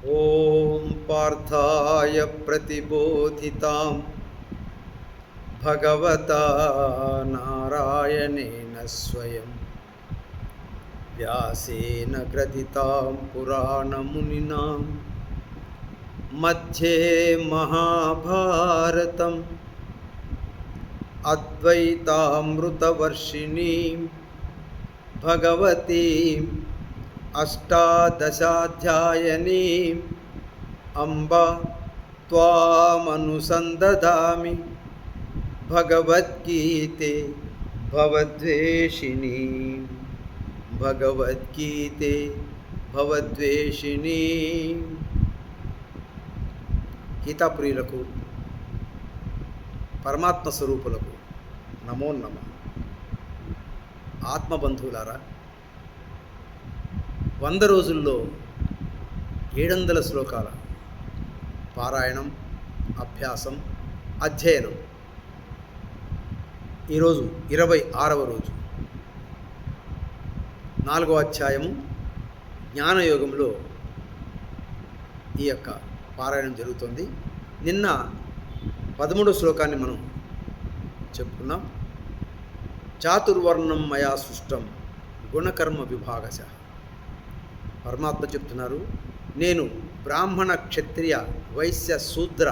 ॐ पार्थाय प्रतिबोधितां भगवता नारायणेन स्वयं व्यासेन ग्रथितां पुराणमुनिना मध्ये महाभारतम् अद्वैतामृतवर्षिणीं भगवतीम् अष्टादशाध्यायनीम् अम्ब त्वामनुसन्दधामि भगवद्गीते भवद्वेषिणीं भगवद्गीते भवद्वेषिणीं గీతాప్రియులకు పరమాత్మ స్వరూపులకు నమో నమః. ఆత్మబంధువులారా, 100 రోజుల్లో 700 శ్లోకాల పారాయణం, అభ్యాసం, అధ్యయనం. ఈరోజు 26వ రోజు, 4వ అధ్యాయము జ్ఞానయోగంలో ఈ యొక్క పారాయణం జరుగుతుంది. నిన్న 13వ శ్లోకాన్ని మనం చెప్పుకున్నాం. చాతుర్వర్ణం మయా సృష్టం గుణకర్మ విభాగశః. పరమాత్మ చెప్తున్నారు, నేను బ్రాహ్మణ, క్షత్రియ, వైశ్య, శూద్ర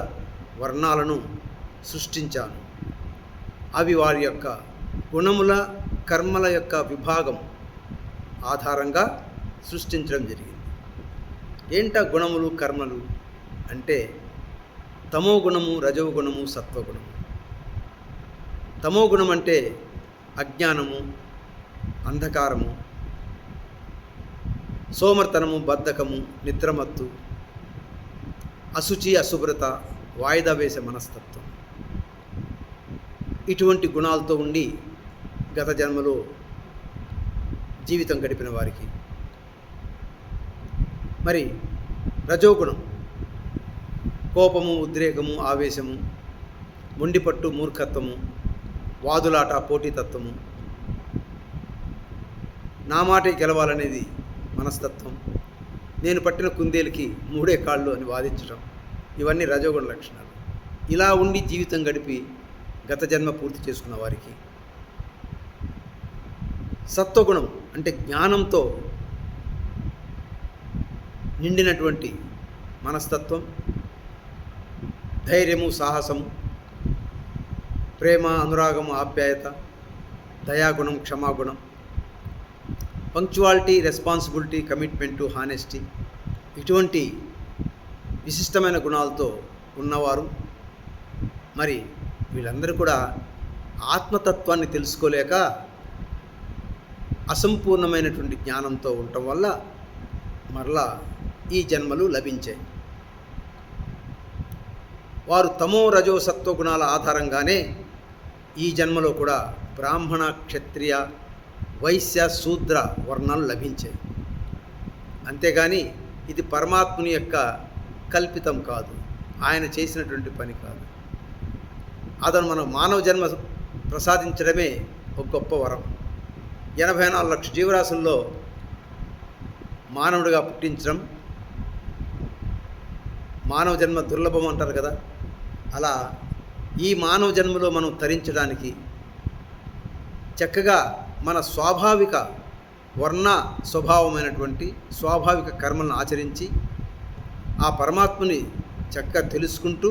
వర్ణాలను సృష్టించాను. అవి వారి యొక్క గుణముల, కర్మల యొక్క విభాగం ఆధారంగా సృష్టించడం జరిగింది. ఏంటా గుణములు, కర్మలు అంటే తమో గుణము, రజో గుణము, సత్వగుణము. తమో గుణం అంటే అజ్ఞానము, అంధకారము, సోమర్తనము, బద్ధకము, నిద్రమత్తు, అశుచి, అశుభ్రత, వాయిదా వేసే మనస్తత్వం. ఇటువంటి గుణాలతో ఉండి గత జన్మలో జీవితం గడిపిన వారికి. మరి రజోగుణం కోపము, ఉద్రేకము, ఆవేశము, మొండిపట్టు, మూర్ఖత్వము, వాదులాట, పోటీతత్వము, నా మాటే గెలవాలనేది మనస్తత్వం, నేను పట్టిన కుందేలుకి 3 కాళ్ళు అని వాదించడం, ఇవన్నీ రజోగుణ లక్షణాలు. ఇలా ఉండి జీవితం గడిపి గత జన్మ పూర్తి చేసుకున్న వారికి. సత్వగుణం అంటే జ్ఞానంతో నిండినటువంటి మనస్తత్వం, ధైర్యము, సాహసము, ప్రేమ, అనురాగము, ఆప్యాయత, దయాగుణం, క్షమాగుణం, పంక్చువాలిటీ, రెస్పాన్సిబిలిటీ, కమిట్మెంటు, హానెస్టీ, ఇటువంటి విశిష్టమైన గుణాలతో ఉన్నవారు. మరి వీళ్ళందరూ కూడా ఆత్మతత్వాన్ని తెలుసుకోలేక అసంపూర్ణమైనటువంటి జ్ఞానంతో ఉండటం వల్ల మరలా ఈ జన్మలు లభించాయి. వారు తమో, రజో, సత్వ గుణాల ఆధారంగానే ఈ జన్మలో కూడా బ్రాహ్మణ, క్షత్రియ, వైశ్య, శూద్ర వర్ణాలు లభించాయి. అంతేగాని ఇది పరమాత్ముని యొక్క కల్పితం కాదు, ఆయన చేసినటువంటి పని కాదు. అతను మన మానవ జన్మ ప్రసాదించడమే ఒక గొప్ప వరం. 84 లక్షల జీవరాశుల్లో మానవుడిగా పుట్టించడం, మానవ జన్మ దుర్లభం అంటారు కదా, అలా ఈ మానవ జన్మలో మనం తరించడానికి చక్కగా మన స్వాభావిక వర్ణ స్వభావమైనటువంటి స్వాభావిక కర్మలను ఆచరించి ఆ పరమాత్మని చక్కగా తెలుసుకుంటూ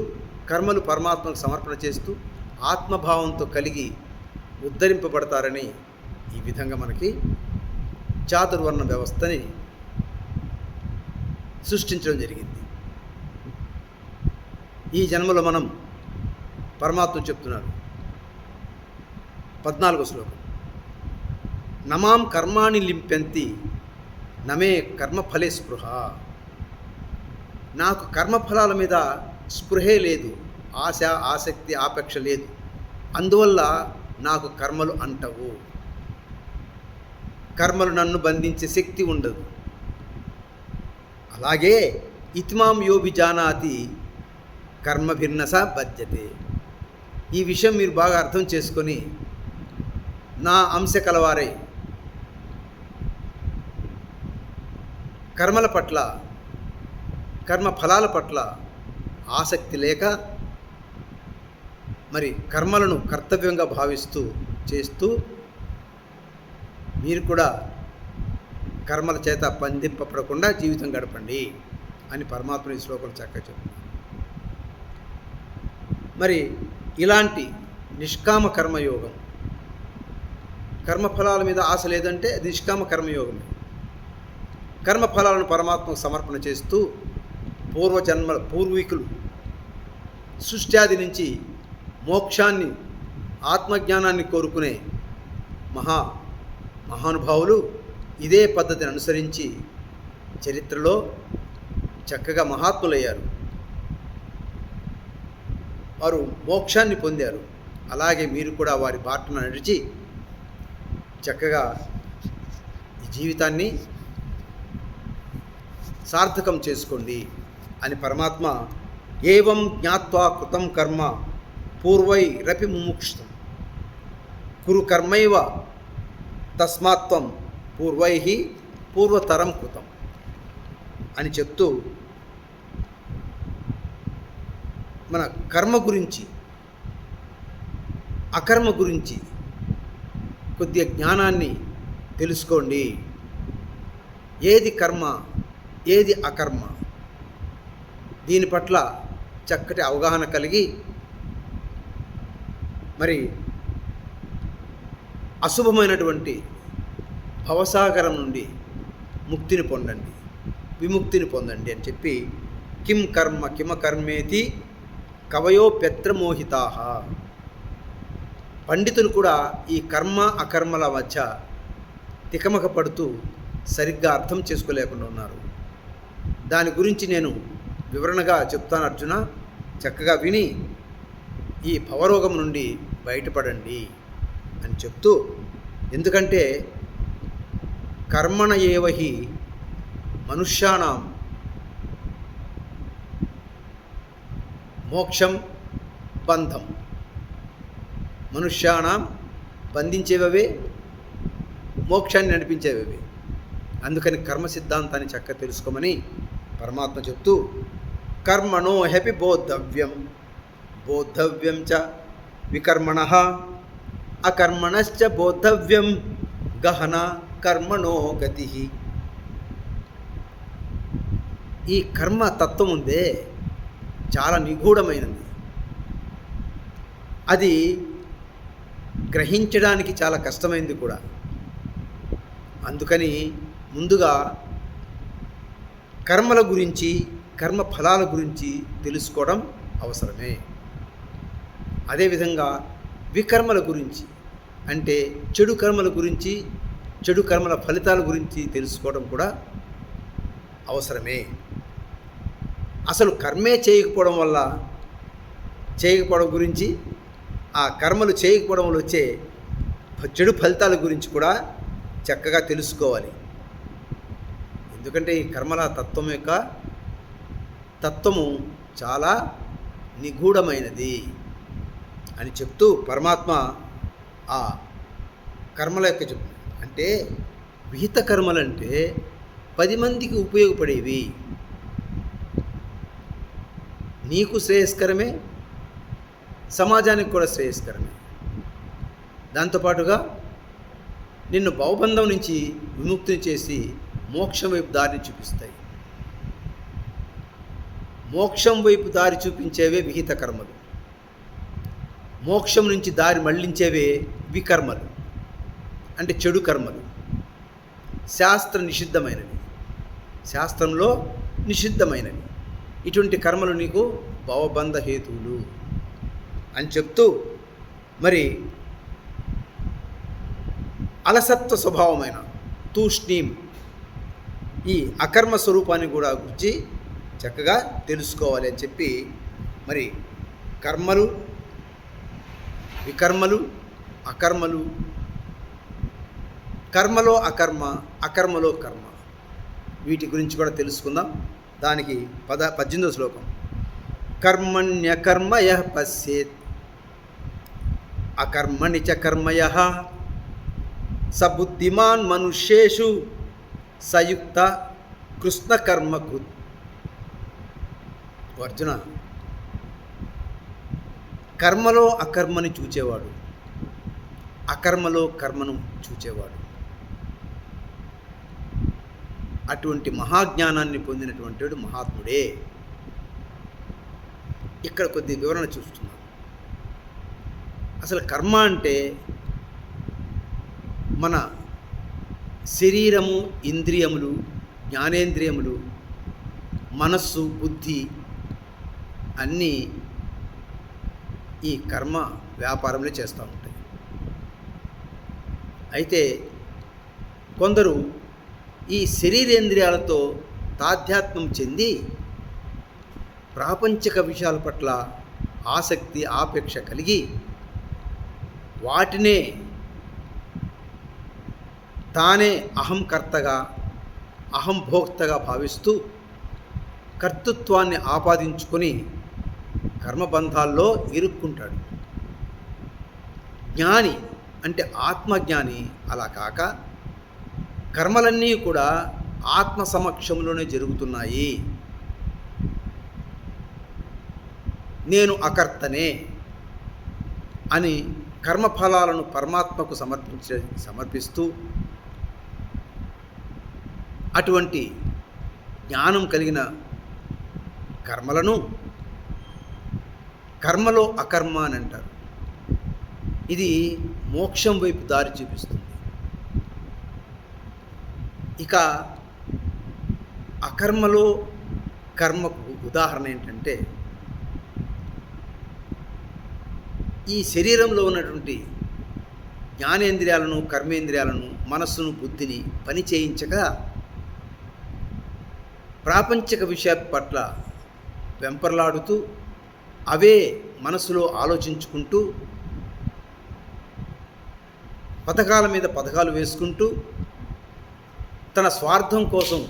కర్మలు పరమాత్మకు సమర్పణ చేస్తూ ఆత్మభావంతో కలిగి ఉద్ధరింపబడతారని ఈ విధంగా మనకి చాతుర్వర్ణ వ్యవస్థని సృష్టించడం జరిగింది. ఈ జన్మలో మనం పరమాత్మ చెప్తున్నారు 14వ శ్లోకం, నమాం కర్మాణి లింప్యంతి నమే కర్మఫలే స్పృహ. నాకు కర్మఫలాల మీద స్పృహే లేదు, ఆశ, ఆసక్తి, ఆపేక్ష లేదు. అందువల్ల నాకు కర్మలు అంటవు, కర్మలు నన్ను బంధించే శక్తి ఉండదు. అలాగే ఇత్మాం యోభిజానాతి కర్మభిర్నస బధ్యతే. ఈ విషయం మీరు బాగా అర్థం చేసుకొని నా అంశ కలవారై కర్మల పట్ల కర్మ ఫలాల పట్ల ఆసక్తి లేక మరి కర్మలను కర్తవ్యంగా భావిస్తూ చేస్తూ మీరు కూడా కర్మల చేత బంధింపబడకుండా జీవితం గడపండి అని పరమాత్మ ఈ శ్లోకం చక్కగా చెప్తున్నారు. మరి ఇలాంటి నిష్కామ కర్మయోగం, కర్మఫలాల మీద ఆశ లేదంటే అది నిష్కామ కర్మయోగమే. కర్మఫలాలను పరమాత్మకు సమర్పణ చేస్తూ పూర్వీకులు సృష్ట్యాది నుంచి మోక్షాన్ని, ఆత్మజ్ఞానాన్ని కోరుకునే మహానుభావులు ఇదే పద్ధతిని అనుసరించి చరిత్రలో చక్కగా మహాత్ములయ్యారు. వారు మోక్షాన్ని పొందారు. అలాగే మీరు కూడా వారి బాటను నడిచి చక్కగా ఈ జీవితాన్ని సార్థకం చేసుకోండి అని పరమాత్మ ఏవం జ్ఞాత్వా కృతం కర్మ పూర్వైరపి ముముక్షుతం కురు కర్మైవ తస్మాత్వం పూర్వతరం కృతం అని చెప్తూ మన కర్మ గురించి, అకర్మ గురించి కొద్దిగా జ్ఞానాన్ని తెలుసుకోండి. ఏది కర్మ, ఏది అకర్మ, దీని పట్ల చక్కటి అవగాహన కలిగి మరి అశుభమైనటువంటి భవసాగరం నుండి ముక్తిని పొందండి, విముక్తిని పొందండి అని చెప్పి కిం కర్మ కిమకర్మేతి కవయోప్యత్రమోహితాః. పండితులు కూడా ఈ కర్మ అకర్మల మధ్య తికమక పడుతూ సరిగ్గా అర్థం చేసుకోలేకుండా ఉన్నారు. దాని గురించి నేను వివరణగా చెప్తాను అర్జున, చక్కగా విని ఈ భవరోగం నుండి బయటపడండి అని చెప్తూ, ఎందుకంటే కర్మణ ఏవహి మనుష్యానాం మోక్షం బంధం, మనుష్యానాం బంధించేవే, మోక్షాన్ని నడిపించేవే. అందుకని కర్మ సిద్ధాంతాన్ని చక్కగా తెలుసుకోమని పరమాత్మ చెప్తూ, కర్మణో హ్యపి బోద్ధవ్యం బోద్ధవ్యం చ వికర్మణః అకర్మణశ్చ బోద్ధవ్యం గహన కర్మణో గతి. ఈ కర్మ తత్వం ఉందే చాలా నిగూఢమైనది. అది గ్రహించడానికి చాలా కష్టమైంది కూడా. అందుకని ముందుగా కర్మల గురించి, కర్మ ఫలాల గురించి తెలుసుకోవడం అవసరమే. అదేవిధంగా వికర్మల గురించి, అంటే చెడు కర్మల గురించి, చెడు కర్మల ఫలితాల గురించి తెలుసుకోవడం కూడా అవసరమే. అసలు కర్మే చేయకపోవడం గురించి, ఆ కర్మలు చేయకపోవడం వల్ల వచ్చే చెడు ఫలితాల గురించి కూడా చక్కగా తెలుసుకోవాలి. ఎందుకంటే ఈ కర్మల తత్వము చాలా నిగూఢమైనది అని చెప్తూ పరమాత్మ ఆ కర్మల యొక్క చెప్తుంది. అంటే విహిత కర్మలంటే 10 మందికి ఉపయోగపడేవి, నీకు శ్రేయస్కరమే, సమాజానికి కూడా శ్రేయస్కరమే. దాంతోపాటుగా నిన్ను భవబంధం నుంచి విముక్తిని చేసి మోక్షం వైపు దారిని చూపిస్తాయి. మోక్షం వైపు దారి చూపించేవే విహిత కర్మలు, మోక్షం నుంచి దారి మళ్లించేవే వికర్మలు, అంటే చెడు కర్మలు. శాస్త్రంలో నిషిద్ధమైనవి ఇటువంటి కర్మలు నీకు భవబంధ హేతువులు అని చెప్తూ, మరి అలసత్వ స్వభావమైన తూష్ణీం ఈ అకర్మ స్వరూపాన్ని కూడా గురించి చక్కగా తెలుసుకోవాలి అని చెప్పి, మరి కర్మలు, వికర్మలు, అకర్మలు, కర్మలో అకర్మ, అకర్మలో కర్మ, వీటి గురించి కూడా తెలుసుకుందాం. దానికి 18వ శ్లోకం. కర్మణ్యకర్మ యః పశ్యేత్ అకర్మణి చ కర్మ యః స బుద్ధిమాన్ మనుష్యేషు సయుక్త కృష్ణకర్మకృత్. అర్జున, కర్మలో అకర్మని చూచేవాడు, అకర్మలో కర్మను చూచేవాడు, అటువంటి మహాజ్ఞానాన్ని పొందినటువంటి వాడు మహాత్ముడే. ఇక్కడ కొద్ది వివరణ చూస్తున్నాం. అసలు కర్మ అంటే మన శరీరము, ఇంద్రియములు, జ్ఞానేంద్రియములు, మనస్సు, బుద్ధి అన్నీ ఈ కర్మ వ్యాపారంలో చేస్తూ ఉంటాయి. అయితే కొందరు ఈ శరీరేంద్రియాలతో తాధ్యాత్మ్యం చెంది ప్రాపంచిక విషయాల పట్ల ఆసక్తి, ఆపేక్ష కలిగి వాటినే తానే అహంకర్తగా, అహంభోక్తగా భావిస్తూ కర్తృత్వాన్ని ఆపాదించుకొని కర్మబంధాల్లో ఇరుక్కుంటాడు. జ్ఞాని అంటే ఆత్మజ్ఞాని అలా కాక కర్మలన్నీ కూడా ఆత్మ సమక్షంలోనే జరుగుతున్నాయి, నేను అకర్తనే అని కర్మఫలాలను పరమాత్మకు సమర్పిస్తూ అటువంటి జ్ఞానం కలిగిన కర్మలను కర్మలో అకర్మ అని అంటారు. ఇది మోక్షం వైపు దారి చూపిస్తుంది. ఇక అకర్మలో కర్మకు ఉదాహరణ ఏంటంటే, ఈ శరీరంలో ఉన్నటువంటి జ్ఞానేంద్రియాలను, కర్మేంద్రియాలను, మనస్సును, బుద్ధిని పని చేయించక ప్రాపంచిక విషయాల పట్ల వెంపర్లాడుతూ అవే మనసులో ఆలోచించుకుంటూ పథకాల మీద పథకాలు వేసుకుంటూ తన స్వార్థం కోసం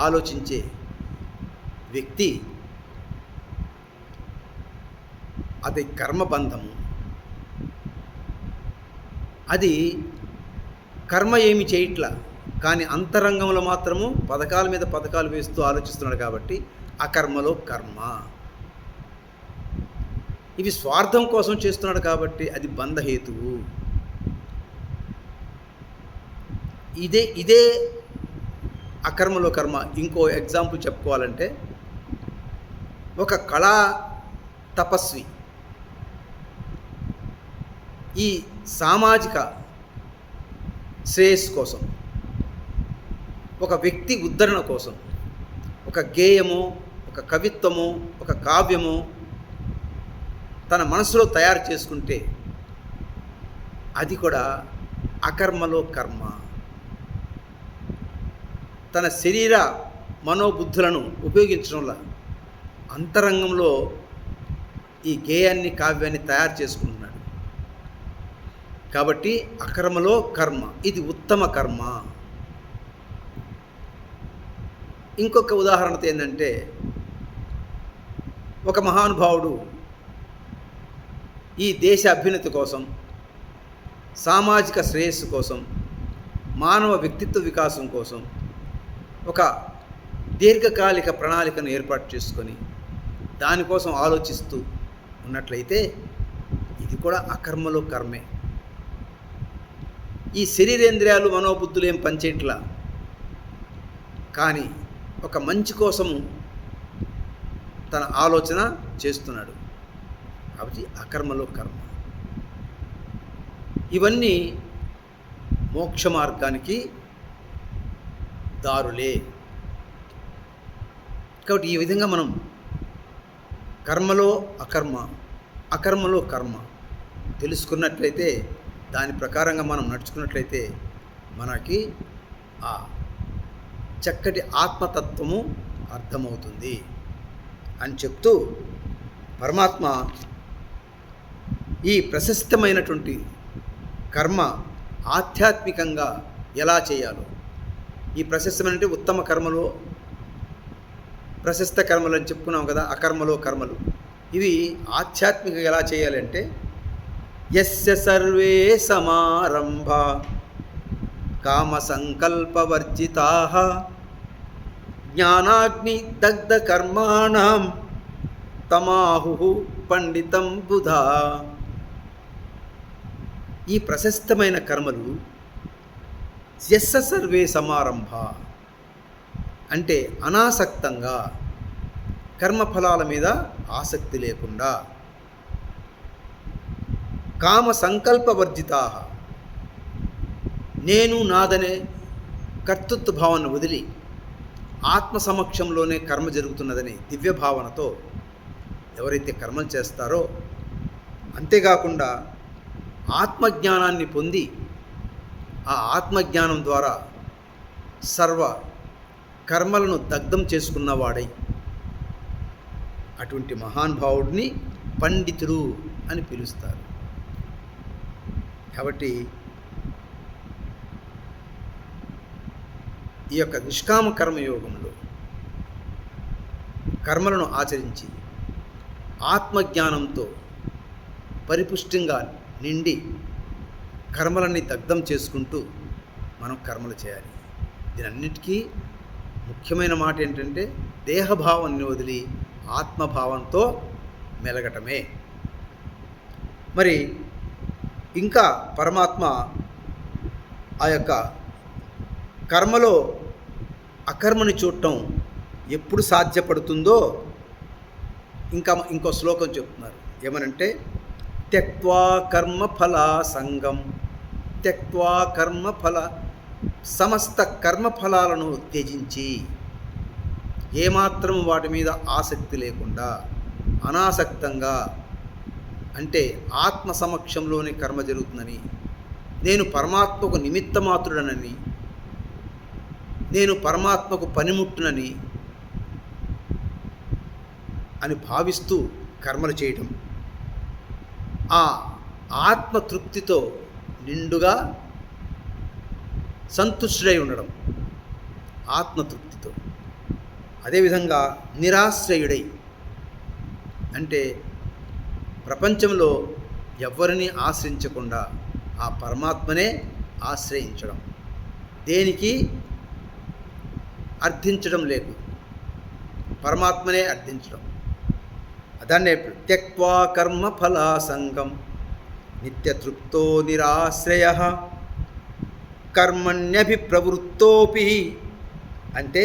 ఆలోచించే వ్యక్తి అది కర్మబంధము. అది కర్మ ఏమి చేయట్లా, కానీ అంతరంగంలో మాత్రము పథకాల మీద పథకాలు వేస్తూ ఆలోచిస్తున్నాడు కాబట్టి అకర్మలో కర్మ. ఇవి స్వార్థం కోసం చేస్తున్నాడు కాబట్టి అది బంధహేతువు. ఇదే అకర్మలో కర్మ. ఇంకో ఎగ్జాంపుల్ చెప్పుకోవాలంటే, ఒక కళా తపస్వి ఈ సామాజిక శ్రేయస్సు కోసం, ఒక వ్యక్తి ఉద్ధరణ కోసం ఒక గేయము, ఒక కవిత్వము, ఒక కావ్యము తన మనసులో తయారు చేసుకుంటే అది కూడా అకర్మలో కర్మ. తన శరీర మనోబుద్ధులను ఉపయోగించడంలో అంతరంగంలో ఈ గేయాన్ని, కావ్యాన్ని తయారు చేసుకుంటున్నాడు కాబట్టి అకర్మలో కర్మ. ఇది ఉత్తమ కర్మ. ఇంకొక ఉదాహరణతో ఏంటంటే, ఒక మహానుభావుడు ఈ దేశ అభ్యున్నతి కోసం, సామాజిక శ్రేయస్సు కోసం, మానవ వ్యక్తిత్వ వికాసం కోసం ఒక దీర్ఘకాలిక ప్రణాళికను ఏర్పాటు చేసుకొని దానికోసం ఆలోచిస్తూ ఉన్నట్లయితే ఇది కూడా అకర్మలో కర్మే. ఈ శరీరేంద్రియాలు, మనోబుద్ధులు ఏం పనిచేయట్లా, కానీ ఒక మంచి కోసము తన ఆలోచన చేస్తున్నాడు కాబట్టి అకర్మలో కర్మ. ఇవన్నీ మోక్ష మార్గానికి దారులే. కాబట్టి ఈ విధంగా మనం కర్మలో అకర్మ, అకర్మలో కర్మ తెలుసుకున్నట్లయితే, దాని ప్రకారంగా మనం నడుచుకున్నట్లయితే మనకి ఆ చక్కటి ఆత్మతత్వము అర్థమవుతుంది అని చెప్తూ పరమాత్మ ఈ ప్రశస్తమైనటువంటి కర్మ ఆధ్యాత్మికంగా ఎలా చేయాలో, ఈ ప్రశస్తమైన ఉత్తమ కర్మలు, ప్రశస్త కర్మలు అని చెప్పుకున్నాం కదా, అకర్మలో కర్మలు, ఇవి ఆధ్యాత్మికంగా ఎలా చేయాలంటే, యస్య సర్వే సమారంభా కామ సంకల్పవర్జితాః జ్ఞానాగ్ని దగ్ధ కర్మాణం తమాహు పండితం బుధా. ఈ ప్రశస్తమైన కర్మలు యస్స సర్వే సమారంభ అంటే అనాసక్తంగా, కర్మఫలాల మీద ఆసక్తి లేకుండా, కామ సంకల్పవర్జితా నేను నాదనే కర్తృత్వ భావన వదిలి ఆత్మ సమక్షంలోనే కర్మ జరుగుతున్నదని దివ్య భావనతో ఎవరైతే కర్మలు చేస్తారో, అంతేకాకుండా ఆత్మజ్ఞానాన్ని పొంది ఆ ఆత్మజ్ఞానం ద్వారా సర్వ కర్మలను దగ్ధం చేసుకున్నవాడై అటువంటి మహానుభావుడిని పండితుడు అని పిలుస్తారు. కాబట్టి ఈ యొక్క నిష్కామ కర్మయోగంలో కర్మలను ఆచరించి ఆత్మజ్ఞానంతో పరిపుష్టింగా నిండి కర్మలన్నీ దగ్ధం చేసుకుంటూ మనం కర్మలు చేయాలి. దీనన్నిటికీ ముఖ్యమైన మాట ఏంటంటే దేహభావాన్ని వదిలి ఆత్మభావంతో మెలగటమే. మరి ఇంకా పరమాత్మ ఆ యొక్క కర్మలో అకర్మని చూడటం ఎప్పుడు సాధ్యపడుతుందో ఇంకో శ్లోకం చెప్తున్నారు. ఏమనంటే త్యక్త్వా కర్మఫల సంగం, త్యక్త్వా కర్మఫల సమస్త కర్మఫలాలను త్యజించి ఏమాత్రం వాటి మీద ఆసక్తి లేకుండా అనాసక్తంగా, అంటే ఆత్మ సమక్షంలోనే కర్మ జరుగుతుందని, నేను పరమాత్మకు నిమిత్తమాత్రుడనని, నేను పరమాత్మకు పనిముట్టునని అని భావిస్తూ కర్మలు చేయటం, ఆ ఆత్మతృప్తితో నిండుగా సంతుష్టుడై ఉండడం, ఆత్మతృప్తితో. అదేవిధంగా నిరాశ్రయుడై, అంటే ప్రపంచంలో ఎవరిని ఆశ్రయించకుండా ఆ పరమాత్మనే ఆశ్రయించడం, దేనికి అర్థించడం లేదు, పరమాత్మనే అర్థించడం. దాన్నే త్యక్త్వా కర్మఫల సంగం నిత్యతృప్తో నిరాశ్రయ కర్మణ్యభిప్రవృత్తోపి, అంటే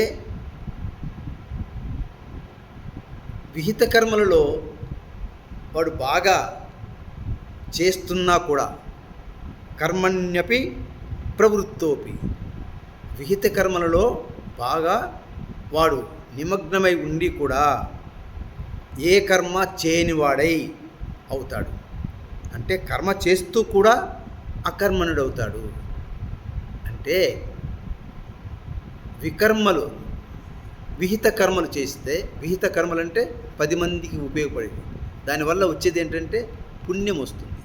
విహిత కర్మలలో వాడు బాగా చేస్తున్నా కూడా, కర్మణ్యపి ప్రవృత్తోపి, విహిత కర్మలలో బాగా వాడు నిమగ్నమై ఉండి కూడా ఏ కర్మ చేయనివాడై అవుతాడు. అంటే కర్మ చేస్తూ కూడా అకర్మణుడవుతాడు. అంటే వికర్మలు, విహిత కర్మలు చేస్తే, విహిత కర్మలు అంటే 10 మందికి ఉపయోగపడేది, దానివల్ల వచ్చేది ఏంటంటే పుణ్యం వస్తుంది.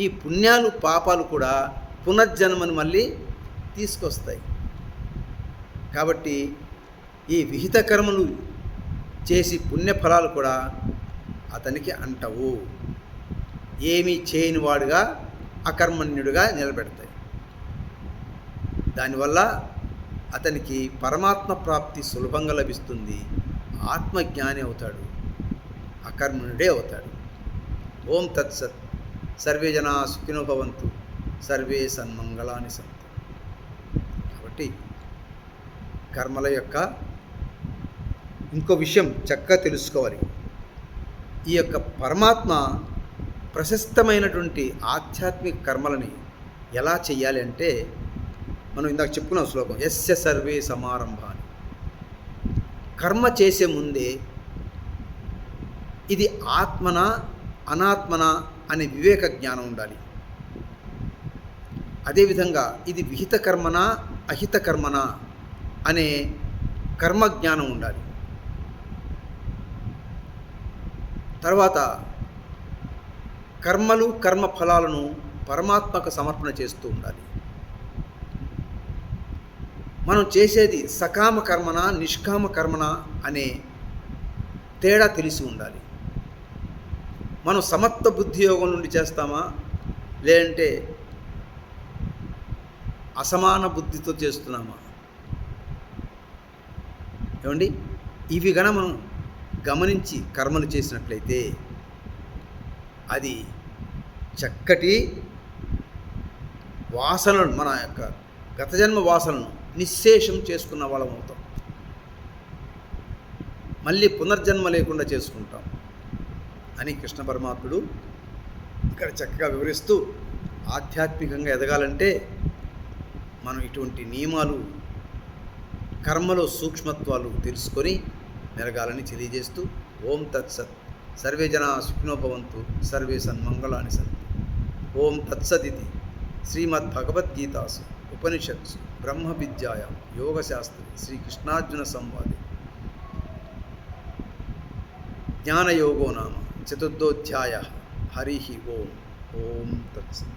ఈ పుణ్యాలు పాపాలు కూడా పునర్జన్మను మళ్ళీ తీసుకొస్తాయి. కాబట్టి ఈ విహిత కర్మలు చేసి పుణ్యఫలాలు కూడా అతనికి అంటవు, ఏమీ చేయని వాడుగా అకర్మణ్యుడిగా నిలబెడతాయి. దానివల్ల అతనికి పరమాత్మ ప్రాప్తి సులభంగా లభిస్తుంది, ఆత్మజ్ఞాని అవుతాడు, అకర్మణుడే అవుతాడు. ఓం తత్సత్. సర్వే జనా సుఖినో భవంతు, సర్వే సన్మంగళాని సంతు. కాబట్టి కర్మల యొక్క ఇంకో విషయం చక్కగా తెలుసుకోవాలి. ఈ యొక్క పరమాత్మ ప్రశస్తమైనటువంటి ఆధ్యాత్మిక కర్మలని ఎలా చెయ్యాలి అంటే, మనం ఇందాక చెప్పుకున్నాం శ్లోకం, యస్య సర్వే సమారంభాని. కర్మ చేసే ముందే ఇది ఆత్మన అనాత్మన అనే వివేక జ్ఞానం ఉండాలి. అదేవిధంగా ఇది విహిత కర్మనా అహిత కర్మనా అనే కర్మ జ్ఞానం ఉండాలి. తర్వాత కర్మలు కర్మ ఫలాలను పరమాత్మకు సమర్పణ చేస్తూ ఉండాలి. మనం చేసేది సకామ కర్మనా నిష్కామ కర్మనా అనే తేడా తెలిసి ఉండాలి. మనం సమత్వ బుద్ధి యోగం నుండి చేస్తామా, లేదంటే అసమాన బుద్ధితో చేస్తున్నామా? ఏమండి, ఇవి గన మనం గమనించి కర్మలు చేసినట్లయితే అది చక్కటి వాసనలను, మన యొక్క గత జన్మ వాసనలను నిశ్శేషం చేసుకున్న వాళ్ళం అవుతాం. మళ్ళీ పునర్జన్మ లేకుండా చేసుకుంటాం అని కృష్ణ పరమాత్ముడు ఇక్కడ చక్కగా వివరిస్తూ, ఆధ్యాత్మికంగా ఎదగాలంటే మనం ఇటువంటి నియమాలు, కర్మలో సూక్ష్మత్వాలు తెలుసుకొని మెరగాలని తెలియజేస్తూ, ఓం తత్సత్. సర్వే జనా సుఖినో భవంతు, సర్వే సన్మంగళాని సంతు. ఓం తత్సదితి శ్రీమద్భగవద్గీతాసు ఉపనిషత్సు బ్రహ్మ విద్యాయాం యోగశాస్త్రే శ్రీకృష్ణార్జున సంవాదే జ్ఞానయోగో నామ చతుర్థోధ్యాయ. హరి ఓం. ఓం తత్సత్.